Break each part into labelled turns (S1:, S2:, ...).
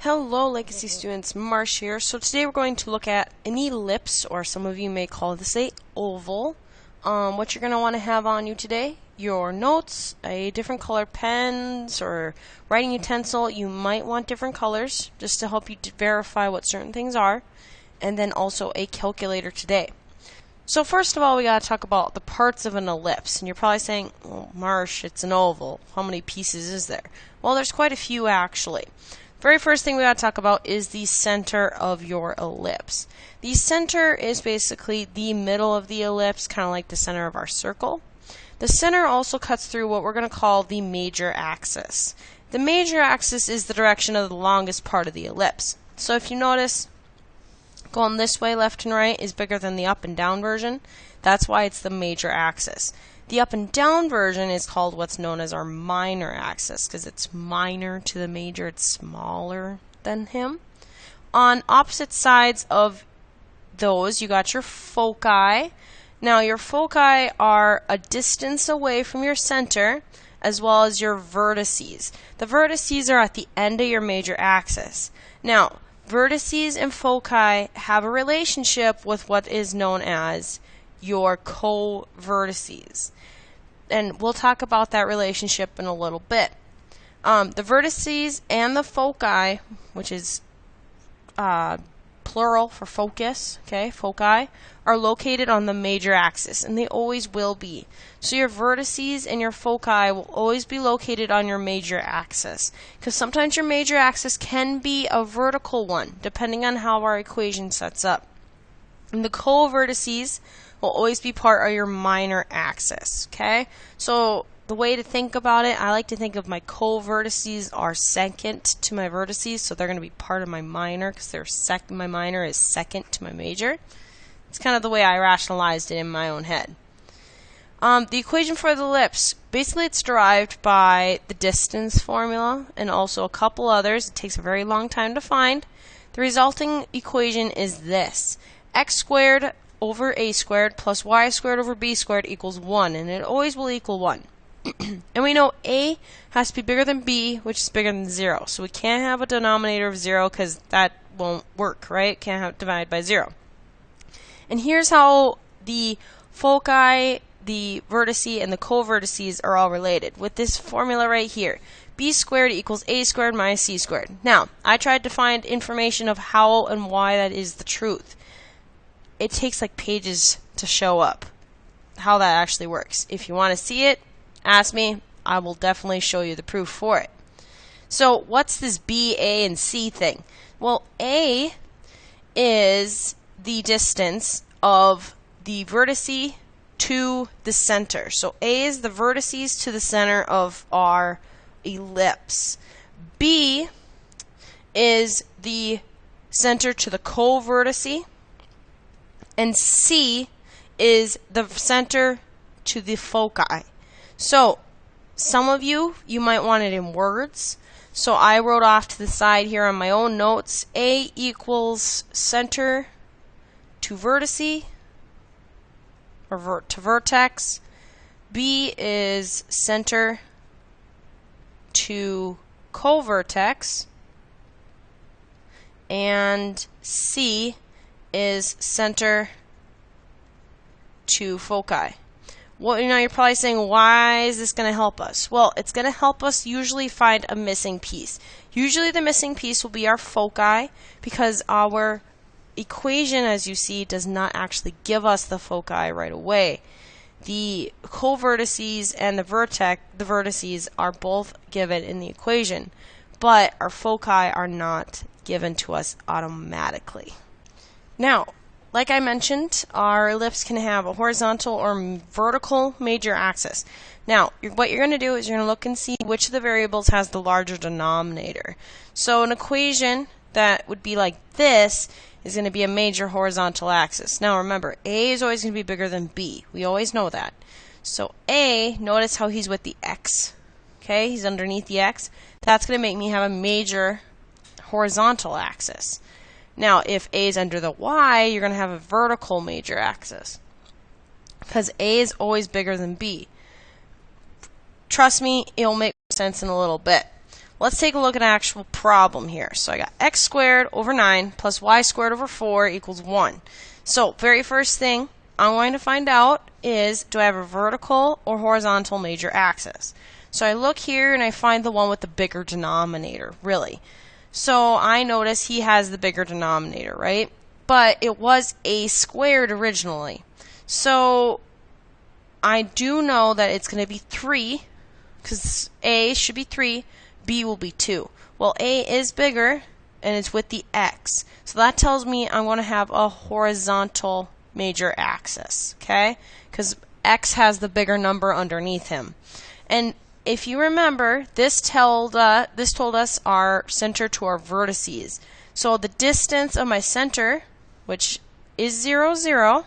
S1: Hello Legacy students, Marsh here. So today we're going to look at an ellipse, or some of you may call this a oval. What you're going to want to have on you today, your notes, a different color pens or writing utensil. You might want different colors just to help you to verify what certain things are, and then also a calculator today. So first of all, we got to talk about the parts of an ellipse. And you're probably saying, well, Marsh, it's an oval. How many pieces is there? Well, there's quite a few actually. Very first thing we got to talk about is the center of your ellipse. The center is basically the middle of the ellipse, kind of like the center of our circle. The center also cuts through what we're going to call the major axis. The major axis is the direction of the longest part of the ellipse. So if you notice, going this way, left and right, is bigger than the up and down version. That's why it's the major axis. The up and down version is called what's known as our minor axis, because it's minor to the major, it's smaller than him. On opposite sides of those, you got your foci. Now your foci are a distance away from your center, as well as your vertices. The vertices are at the end of your major axis. Now, vertices and foci have a relationship with what is known as your co-vertices. And we'll talk about that relationship in a little bit. The vertices and the foci, which is plural for focus, okay, foci, are located on the major axis, and they always will be. So your vertices and your foci will always be located on your major axis, because sometimes your major axis can be a vertical one, depending on how our equation sets up. And the co-vertices will always be part of your minor axis, okay? So the way to think about it, I like to think of my co-vertices are second to my vertices, so they're going to be part of my minor, because my minor is second to my major. It's kind of the way I rationalized it in my own head. The equation for the ellipse, basically it's derived by the distance formula and also a couple others. It takes a very long time to find. The resulting equation is this: x squared over a squared plus y squared over b squared equals 1, and it always will equal 1. And we know a has to be bigger than b, which is bigger than 0. So we can't have a denominator of 0 because that won't work, right? Can't have divide by 0. And here's how the foci, the vertice, and the co-vertices are all related with this formula right here. B squared equals a squared minus c squared. Now, I tried to find information of how and why that is the truth. It takes like pages to show up how that actually works. If you want to see it, ask me. I will definitely show you the proof for it. So what's this B, A, and C thing? Well, A is the distance of the vertice to the center. So A is the vertices to the center of our ellipse. B is the center to the co-vertice. And C is the center to the foci. So some of you might want it in words. So I wrote off to the side here on my own notes, A equals center to vertice, or to vertex. B is center to co-vertex. And C is center to foci. Well, you're probably saying, why is this going to help us? Well, it's going to help us usually find a missing piece. Usually the missing piece will be our foci, because our equation, as you see, does not actually give us the foci right away. The co-vertices and the vertices are both given in the equation, but our foci are not given to us automatically. Now, like I mentioned, our ellipse can have a horizontal or vertical major axis. Now, what you're going to do is you're going to look and see which of the variables has the larger denominator. So an equation that would be like this is going to be a major horizontal axis. Now remember, A is always going to be bigger than B. We always know that. So A, notice how he's with the X. Okay, he's underneath the X. That's going to make me have a major horizontal axis. Now, if A is under the Y, you're going to have a vertical major axis, because A is always bigger than B. Trust me, it'll make sense in a little bit. let's take a look at an actual problem here. So I got x squared over 9 plus y squared over 4 equals 1. So very first thing I'm going to find out is, do I have a vertical or horizontal major axis? So I look here and I find the one with the bigger denominator, really. So I notice he has the bigger denominator, right? But it was a squared originally. So I do know that it's going to be 3, because a should be 3, b will be 2. Well, a is bigger, and it's with the x. So that tells me I'm going to have a horizontal major axis, okay? Because x has the bigger number underneath him. And if you remember, this told us our center to our vertices. So the distance of my center, which is 0, 0,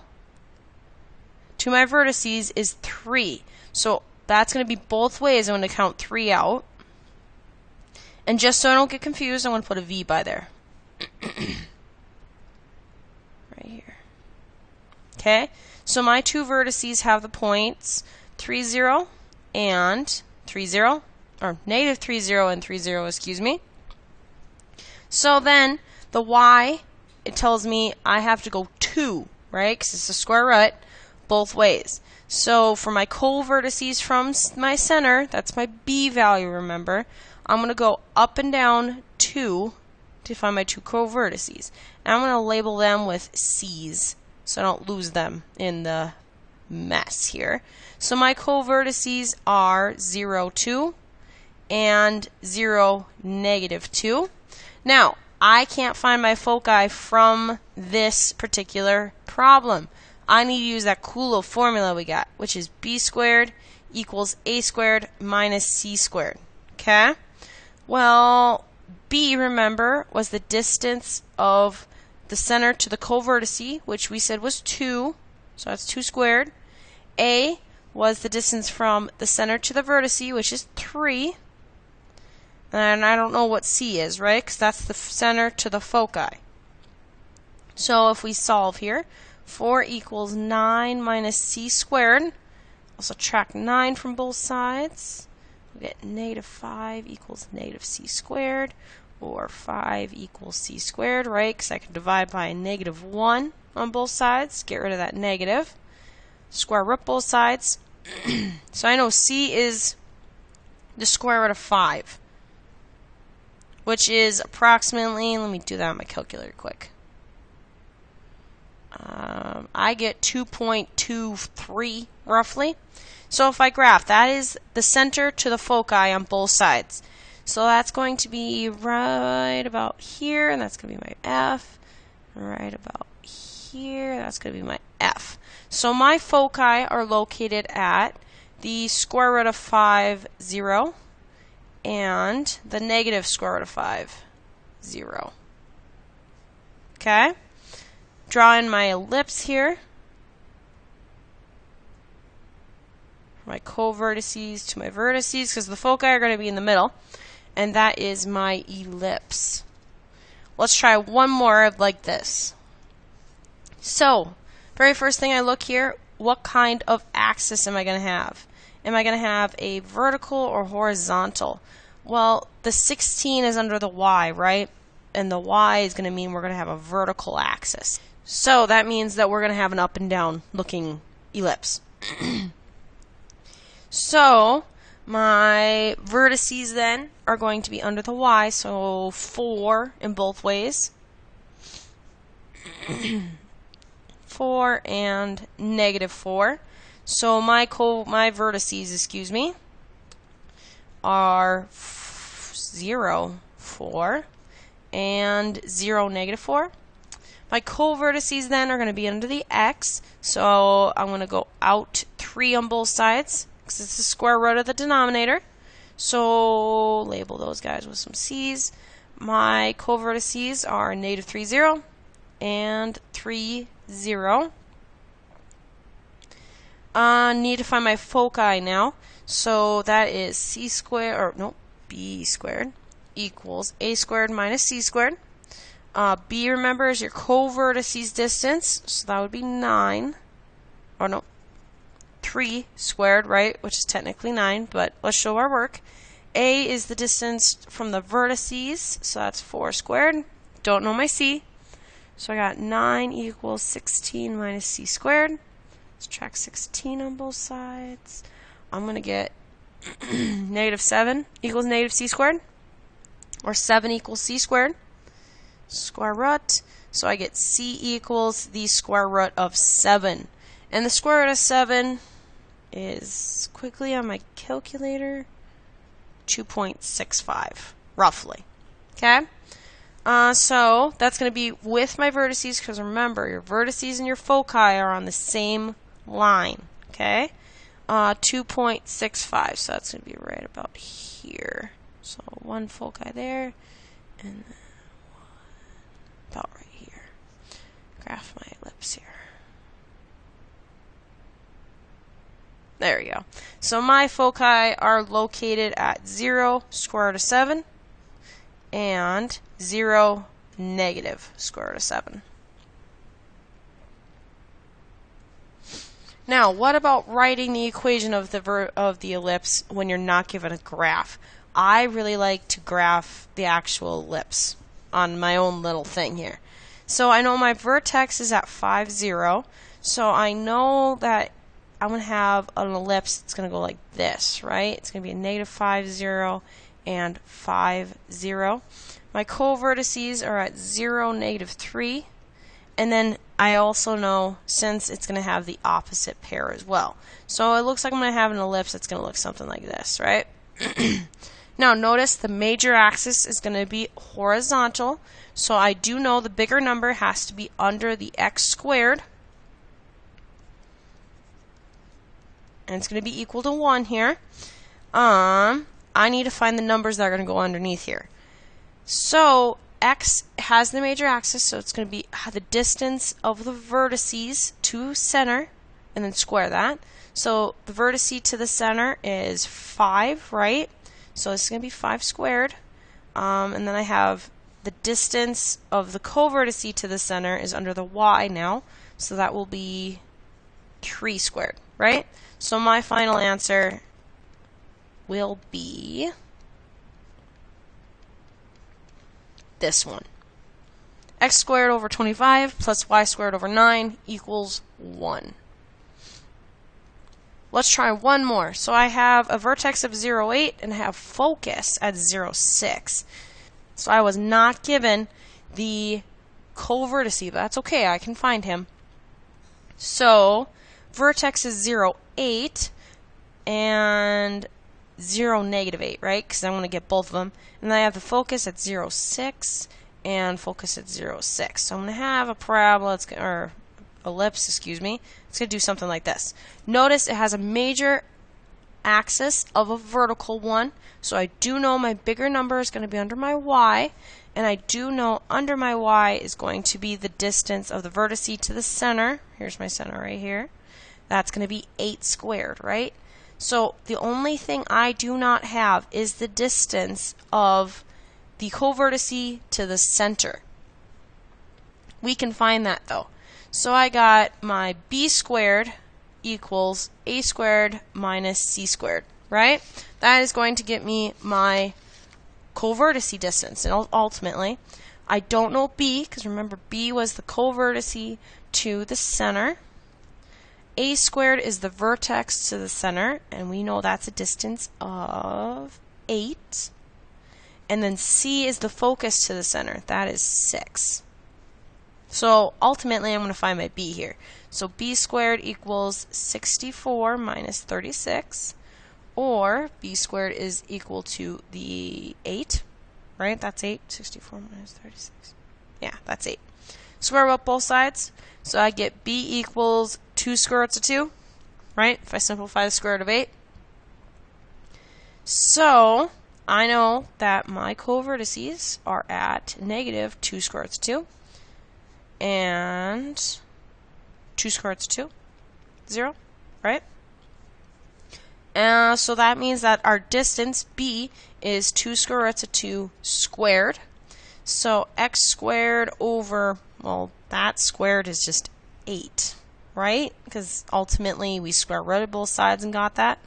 S1: to my vertices is 3. So that's going to be both ways. I'm going to count 3 out. And just so I don't get confused, I'm going to put a V by there. Right here. Okay? So my two vertices have the points 3, 0 and 3, 0. Or negative 3, 0 and 3, 0, excuse me. So then the Y, it tells me I have to go 2, right? Because it's a square root both ways. So for my co-vertices from my center, that's my B value, remember, I'm going to go up and down 2 to find my two co-vertices. And I'm going to label them with C's so I don't lose them in the mess here. So my co-vertices are 0, 2 and 0, negative 2. Now, I can't find my foci from this particular problem. I need to use that cool little formula we got, which is b squared equals a squared minus c squared. Okay? Well, b, remember, was the distance of the center to the co-vertice, which we said was 2, so that's 2 squared. A was the distance from the center to the vertice, which is 3. And I don't know what c is, right? Because that's the center to the foci. So if we solve here, 4 equals 9 minus c squared. I'll subtract 9 from both sides. We'll get negative 5 equals negative c squared, or 5 equals c squared, right? Because I can divide by a negative 1 on both sides. Get rid of that negative. Square root both sides. So I know c is the square root of 5, which is approximately, let me do that on my calculator quick. I get 2.23 roughly. So if I graph, that is the center to the foci on both sides. So that's going to be right about here, and that's going to be my F. Right about here, that's going to be my F. So my foci are located at the square root of 5, 0, and the negative square root of 5, 0. Okay? Drawing my ellipse here. My co-vertices to my vertices, because the foci are going to be in the middle. And that is my ellipse. Let's try one more like this. So, very first thing I look here, what kind of axis am I going to have? Am I going to have a vertical or horizontal? Well, the 16 is under the Y, right? And the Y is going to mean we're going to have a vertical axis. So that means that we're going to have an up and down looking ellipse. So my vertices then are going to be under the Y, so 4 in both ways. 4 and negative 4. So my vertices, excuse me, are 0, 4 and 0, negative 4. My co-vertices then are going to be under the X, so I'm going to go out 3 on both sides, because it's the square root of the denominator. So label those guys with some C's. My co-vertices are negative 3, 0 and 3, 0. Need to find my foci now. So that is c squared, or no, b squared equals a squared minus c squared. B, remember, is your co-vertices distance, so that would be 9. Or no, 3 squared, right, which is technically 9, but let's show our work. A is the distance from the vertices, so that's 4 squared. Don't know my C. So I got 9 equals 16 minus C squared. Subtract 16 on both sides. I'm going to get negative 7 equals negative C squared. Or 7 equals C squared. Square root. So I get C equals the square root of 7. And the square root of 7 is, quickly on my calculator, 2.65, roughly. Okay? So that's going to be with my vertices, because remember, your vertices and your foci are on the same line. Okay? 2.65, so that's going to be right about here. So one foci there, and then one about right here. Graph my ellipse here. There we go. So my foci are located at 0, square root of 7, and 0, negative square root of 7. Now, what about writing the equation of the ellipse when you're not given a graph? I really like to graph the actual ellipse on my own little thing here. So I know my vertex is at 5, 0. So I know that I'm going to have an ellipse that's going to go like this, right? It's going to be a negative 5, 0, and 5, 0. My co-vertices are at 0, negative 3. And then I also know, since it's going to have the opposite pair as well. So it looks like I'm going to have an ellipse that's going to look something like this, right? Now notice the major axis is going to be horizontal. So I do know the bigger number has to be under the x squared. And it's going to be equal to 1 here. I need to find the numbers that are going to go underneath here. So x has the major axis, so it's going to be the distance of the vertices to center, and then square that. So the vertice to the center is 5, right? So it's going to be 5 squared. And then I have the distance of the co-vertice to the center is under the y now, so that will be 3 squared, right? So my final answer will be this one. X squared over 25 plus y squared over 9 equals 1. Let's try one more. So I have a vertex of 0, 8 and I have focus at 0, 6. So I was not given the co-vertice, but that's okay, I can find him. So vertex is 0, 8 and 0, negative 8, right? Because I want to get both of them. And then I have the focus at 0, 6 and focus at 0, 6. So I'm going to have a parabola, or ellipse, excuse me. It's going to do something like this. Notice it has a major axis of a vertical one. So I do know my bigger number is going to be under my y. And I do know under my y is going to be the distance of the vertice to the center. Here's my center right here. That's going to be 8 squared, right? So the only thing I do not have is the distance of the co-vertice to the center. We can find that though. So I got my b squared equals a squared minus c squared, right? That is going to get me my co-vertice distance. And ultimately, I don't know b, because remember b was the co-vertice to the center. A squared is the vertex to the center, and we know that's a distance of 8. And then C is the focus to the center. That is 6. So ultimately, I'm going to find my B here. So B squared equals 64 minus 36, or B squared is equal to the 8, right? That's 8. 64 minus 36. Yeah, that's 8. Square root both sides. So I get B equals 2 square roots of 2, right? If I simplify the square root of 8. So I know that my co-vertices are at negative 2 square roots of 2 and 2 square roots of 2, 0, right? So that means that our distance, B, is 2 square roots of 2 squared. So x squared over, well, that squared is just 8, right? Because ultimately we square rooted both sides and got that.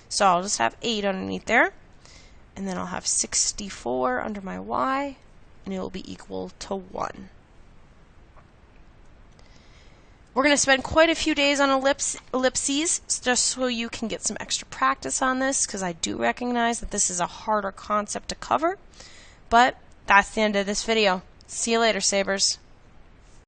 S1: So I'll just have 8 underneath there. and then I'll have 64 under my y, and it will be equal to 1. We're going to spend quite a few days on ellipses, just so you can get some extra practice on this, because I do recognize that this is a harder concept to cover. But that's the end of this video. See you later, Sabers.